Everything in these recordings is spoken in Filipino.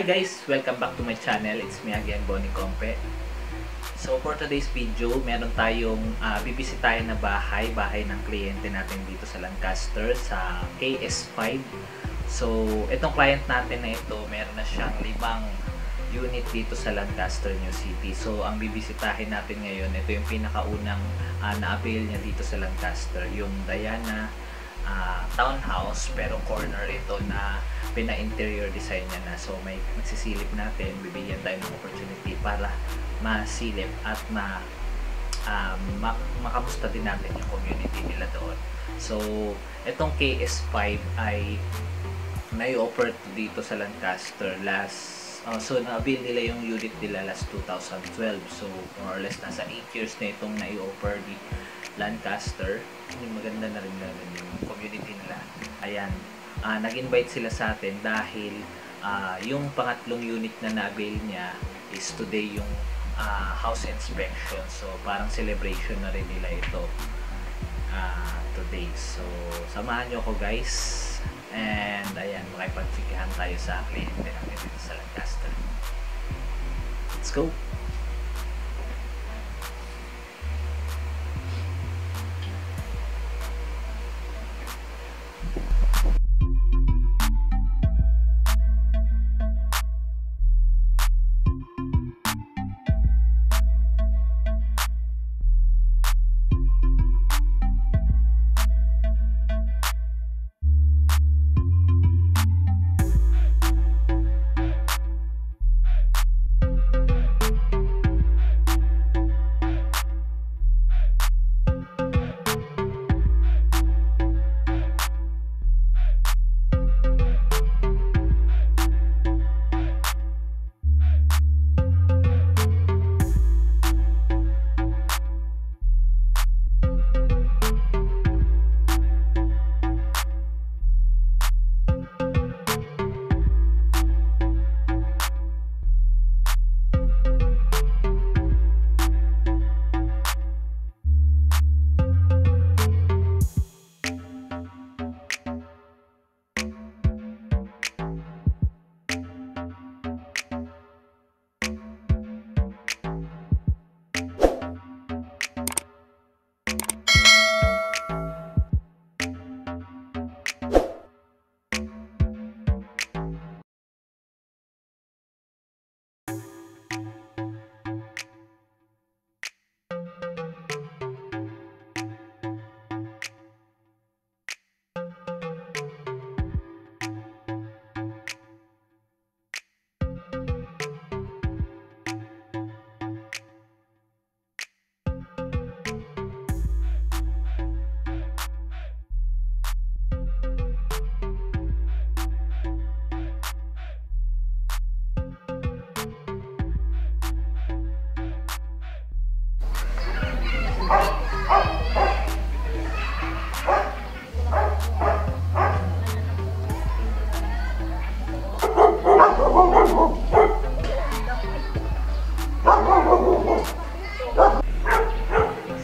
guys! Welcome back to my channel. It's me again, Bonnie Compe. So for today's video, meron tayong bibisitahin na bahay ng kliyente natin dito sa Lancaster sa KS5. So itong client natin na ito, meron na siyang 5 unit dito sa Lancaster, New City. So ang bibisitahin natin ngayon, ito yung pinakaunang na-avail niya dito sa Lancaster, yung Diana townhouse, pero corner ito na pina-interior design niya na. So may magsisilip natin, bibigyan tayo ng opportunity para masilip at makamusta din natin yung community nila doon. So itong KS5 ay na-offer dito sa Lancaster so na-avail nila yung unit nila last 2012. So more or less nasa 8 years na itong na-offer di Lancaster. Yung maganda na rin namin yung community nila. Ayan, nag-invite sila sa atin dahil yung pangatlong unit na na-avail niya is today yung house inspection. So parang celebration na rin nila ito today. So samahan nyo ako guys, and ayan, makipagsikihan tayo sa kliyente natin dito sa Lancaster. Let's go!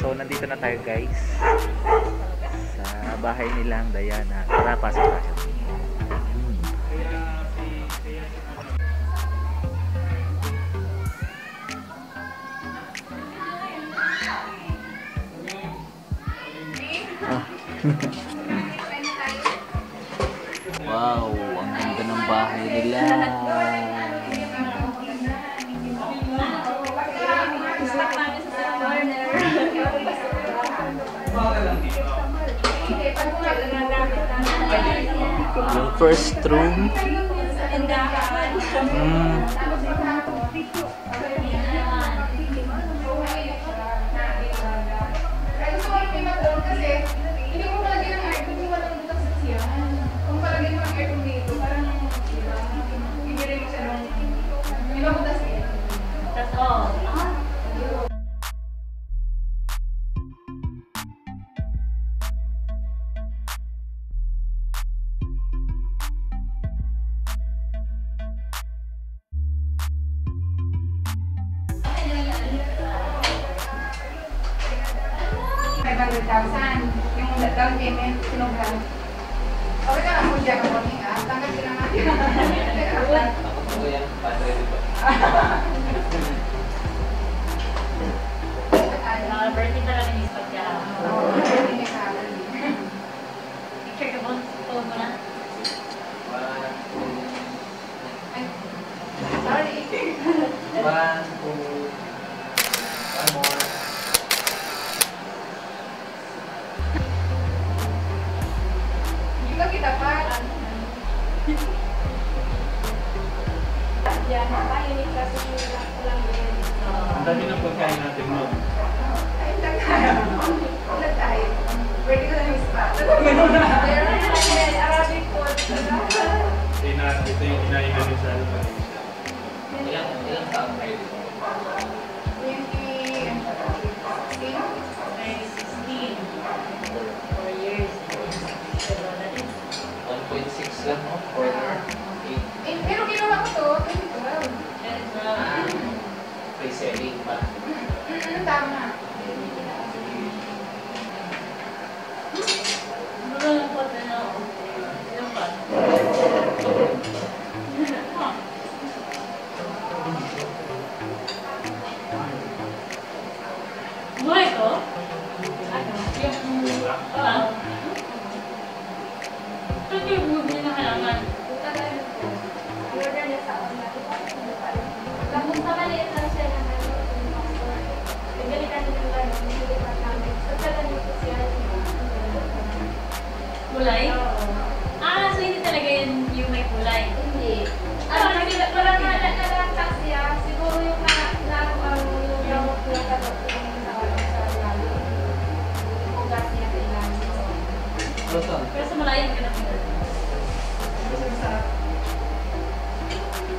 So nandito na tayo guys sa bahay nilang Diana. Tara, pasok tayo. Wow, ang ganda ng bahay nila. Yung first room. Yung down payment, sinugan. Okay ka lang mo dyan, tanggal sila natin. ko yan, padre dito. Birthday talaga ni Spot ka. Birthday ni Carol. Picture ka ba? Phone mo na? Ay, sorry. 1, 2, one more. Hindi ba kita pa? Yan, nakainit kasi lang din. Ang dami ng pagkain natin mo. Ay, wala tayo. Pwede ko na yung spot. Pero Arabic food. Ito yung inaingan ni Sal. Ilang taon kayo dito? 20 and 16. 4 years. 1.6 lang, no? Quarter. 8. Pero ginawa ko to, 2012. Pre-selling pa. Tama. Ano lang po na ako? Ilang pa? Buhay ko? Ano? Ito yung movie na kailangan. Order niya sa online. Tapos sa maliit lang siya na pinagalitan niya yung gano'n, nililipat namin. So, talaga nito siya. Kulay? So hindi talaga yun yung may kulay. Hindi. Parang Nalata siya. Siguro yung yung gamot niya sa lalo. Yung ugat niya kailangan. pero sa malayo ka na pinag.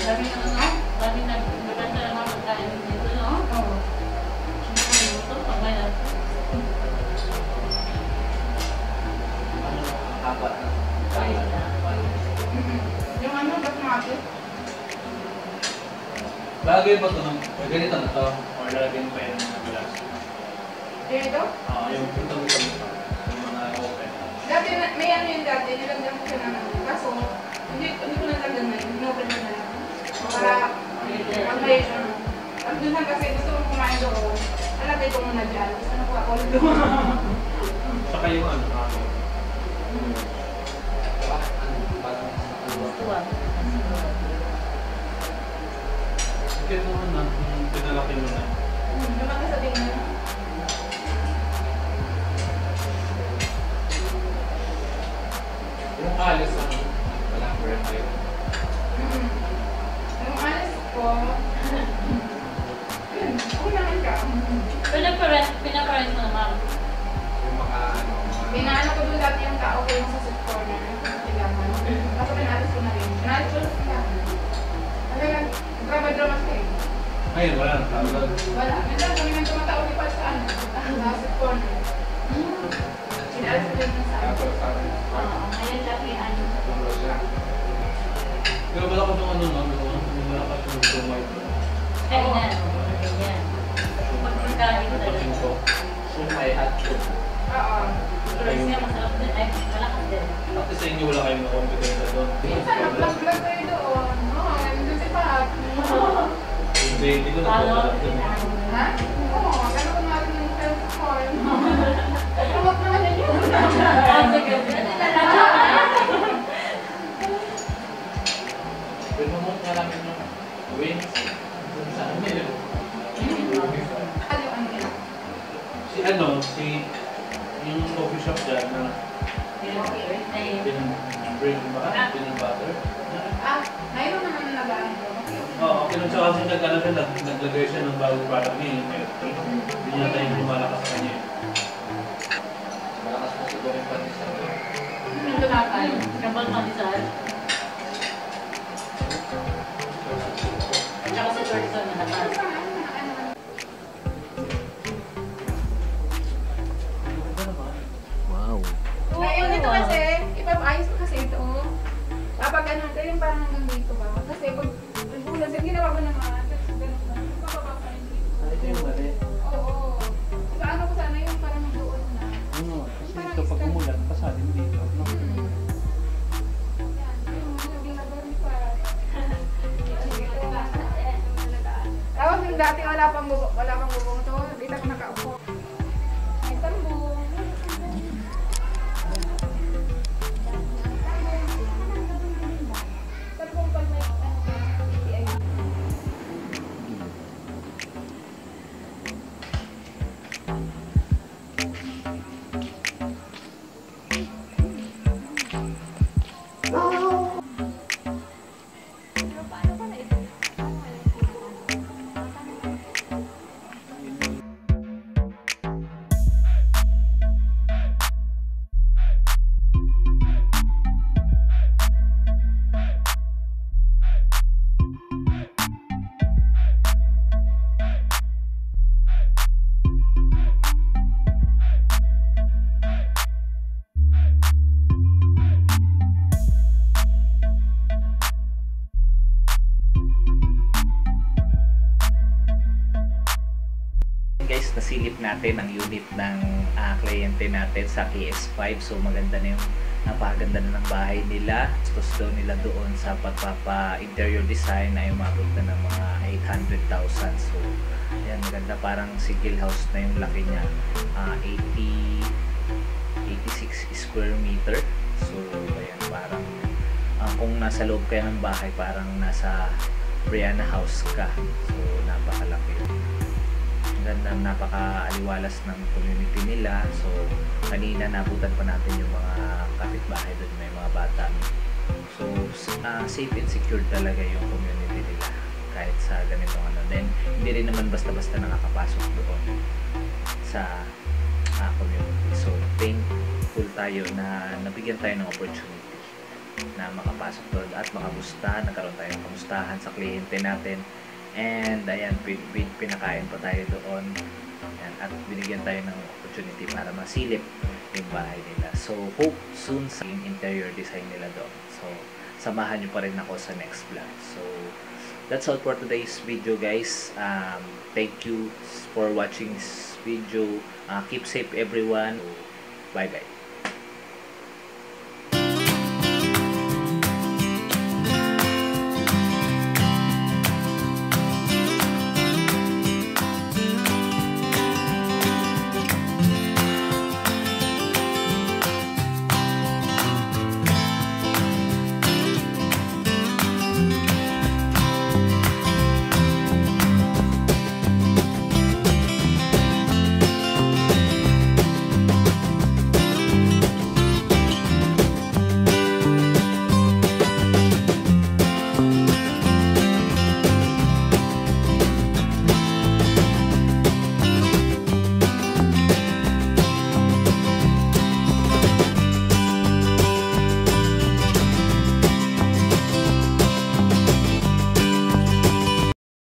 Dami na ano? Dami na maganda na mga pagkain dito, no? Oo. Ito, pagmay na. Haba na. Kaya na. Yung ano, basmati? Bagay ba ito? Ganito na ito? Or lalagyan pa yan ng glass? Dito? Yung putang-putang yung mga open. Dati, may ano yung dati, nilagyan ko siya ng ano. Kaso, hindi ko nalagyan na yun. Inopen ko na lang. Para, pag may ano. Pag dun lang kasi gusto kong kumain doon, nalagay ko muna dyan. Gusto na ko ako doon. Saka yung ano, Tuwa. Kaya naman na, pinalaki mo na. Lumaki sa tingin. Yung alis ang walang birthday. Yung alis ko, yun, okay naman ka. Pinaparent mo na, ma'am. Yung mga ano, Pinaano ko doon dati yung tao ko yung sa sit corner. Kailangan. Kaso pinalis ko na rin. Pinalis ko lang siya. Ano yan? Drama-drama siya eh. Ngayon, wala na. Tawag. Wala. Minsan kami nang tumatao di pa sa ano. Sa sit corner. Pinalis ko din sa ano. tapos sabi, Ayan lang yung ano. tulog siya. Pero wala ko nung ano, wala ka yung tumay. Kainan. Ganyan. Pagkain Pagkain talaga. ko. Sumay at food. Oo. Pero siya masarap din. Ay, malakas din. Pati sa inyo wala kayong kompetensya doon. Minsan nag-vlog kayo doon. Oo, nandun si Pap. Hindi ko Follow. nagpapalap doon. Ha? Oo, gano'n ko natin yung cellphone. Promote naman yun. Pinumot nga namin yung wings. Dun sa amin. Ano yung ano nila? Si yung coffee shop dyan na pinag-bring ba? Pinag-butter? Mayroon naman na nag-ano. Oo, kinunsa kasi naglagay siya ng bagong product niya. Hindi niya tayo lumalakas sa kanya. Malakas po siguro yung pandesal. Ito na tayo. Kapag madisal. Tsaka si Thurston na natas. Wow. Ngayon ito kasi, ipapayos ko kasi ito. Kapag ano, ito yung parang hanggang dito ba? Kasi pag bulas, yung ginawa ko naman, ganun ba? Papababa pa rin dito. Ito yung mali. Oo. Diba ano ko sana yung parang doon na. Ano, kasi ito pag umulan, pasadin dito. No? Yan, yung ginagawa ni Parang. dati wala pang bubong to. Dito ako nakaupo. May tambong. Tambong pag may PTI. Guys, nasilip natin ang unit ng kliyente natin sa KS5. So maganda na yung napakaganda na ng bahay nila. Gusto daw nila doon sa pagpapa-interior design ay umabot na ng mga 800,000. So ayan, maganda, parang single house na yung laki niya. 86 square meter. So ayan, parang kung nasa loob kayo ng bahay, parang nasa Brianna House ka. So napakalaki. Ganda, napaka-aliwalas ng community nila. So kanina nabutan pa natin yung mga kapitbahay doon, may mga bata. So safe and secure talaga yung community nila kahit sa ganitong ano. Then hindi rin naman basta-basta nakakapasok doon sa community. So thankful tayo na nabigyan tayo ng opportunity na makapasok doon at makamusta, nagkaroon tayo ng kamustahan sa kliyente natin. And ayan, pinakain pa tayo doon. Ayan, at binigyan tayo ng opportunity para masilip yung bahay nila. So hope soon sa interior design nila doon. So samahan nyo pa rin ako sa next vlog. So that's all for today's video, guys. Thank you for watching this video. Keep safe everyone. Bye bye.